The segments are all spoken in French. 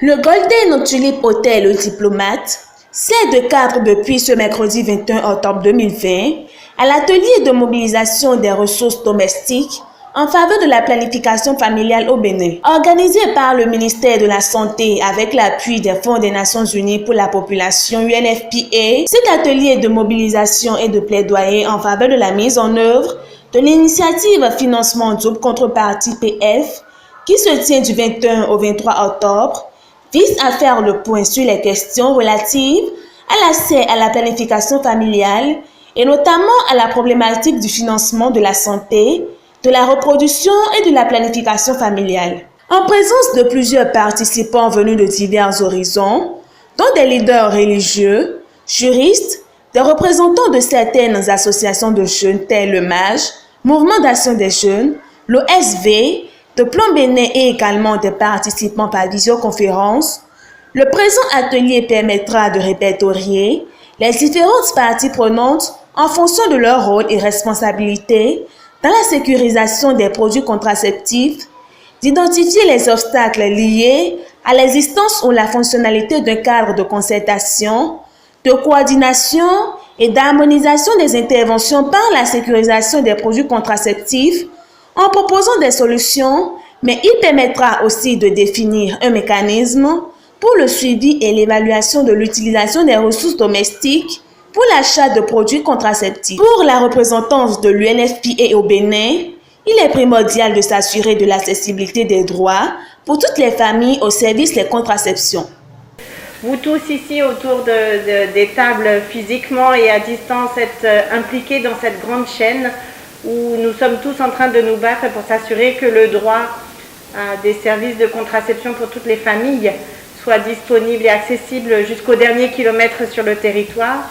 Le Golden Tulip Hotel Le Diplomate sert de cadre depuis ce mercredi 21 octobre 2020 à l'atelier de mobilisation des ressources domestiques en faveur de la planification familiale au Bénin. Organisé par le ministère de la Santé avec l'appui des Fonds des Nations Unies pour la population UNFPA, cet atelier de mobilisation et de plaidoyer en faveur de la mise en œuvre de l'initiative Financement Double Contrepartie PF qui se tient du 21 au 23 octobre vise à faire le point sur les questions relatives à l'accès à la planification familiale et notamment à la problématique du financement de la santé, de la reproduction et de la planification familiale. En présence de plusieurs participants venus de divers horizons, dont des leaders religieux, juristes, des représentants de certaines associations de jeunes telles le MAJ, Mouvement d'action des jeunes, l'OSV, de Plan Bénin et également des participants par visioconférence, le présent atelier permettra de répertorier les différentes parties prenantes en fonction de leur rôle et responsabilité dans la sécurisation des produits contraceptifs, d'identifier les obstacles liés à l'existence ou la fonctionnalité d'un cadre de concertation, de coordination et d'harmonisation des interventions par la sécurisation des produits contraceptifs en proposant des solutions, mais il permettra aussi de définir un mécanisme pour le suivi et l'évaluation de l'utilisation des ressources domestiques pour l'achat de produits contraceptifs. Pour la représentance de l'UNFPA au Bénin, il est primordial de s'assurer de l'accessibilité des droits pour toutes les familles au service des contraceptions. Vous tous ici autour des tables physiquement et à distance êtes impliqués dans cette grande chaîne où nous sommes tous en train de nous battre pour s'assurer que le droit à des services de contraception pour toutes les familles soit disponible et accessible jusqu'au dernier kilomètre sur le territoire.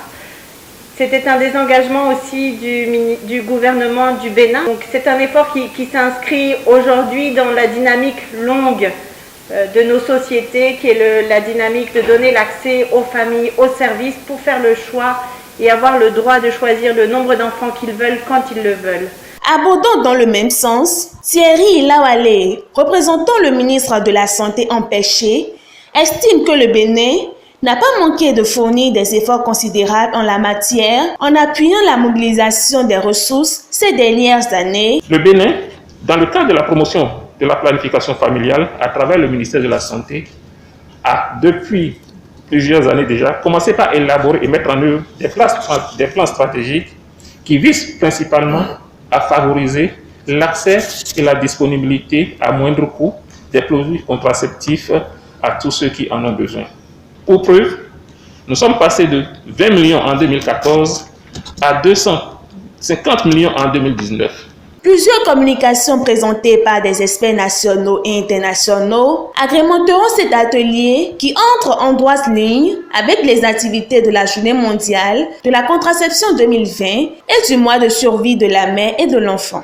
C'était un des engagements aussi du gouvernement du Bénin. Donc c'est un effort qui s'inscrit aujourd'hui dans la dynamique longue de nos sociétés, qui est la dynamique de donner l'accès aux familles, aux services pour faire le choix et avoir le droit de choisir le nombre d'enfants qu'ils veulent quand ils le veulent. Abordant dans le même sens, Thierry Lawale, représentant le ministre de la Santé empêché, estime que le Bénin n'a pas manqué de fournir des efforts considérables en la matière en appuyant la mobilisation des ressources ces dernières années. Le Bénin, dans le cadre de la promotion de la planification familiale à travers le ministère de la Santé, a depuis plusieurs années déjà commencé par élaborer et mettre en œuvre des plans stratégiques qui visent principalement à favoriser l'accès et la disponibilité à moindre coût des produits contraceptifs à tous ceux qui en ont besoin. Pour preuve, nous sommes passés de 20 millions en 2014 à 250 millions en 2019. Plusieurs communications présentées par des experts nationaux et internationaux agrémenteront cet atelier qui entre en droite ligne avec les activités de la Journée mondiale de la contraception 2020 et du mois de survie de la mère et de l'enfant.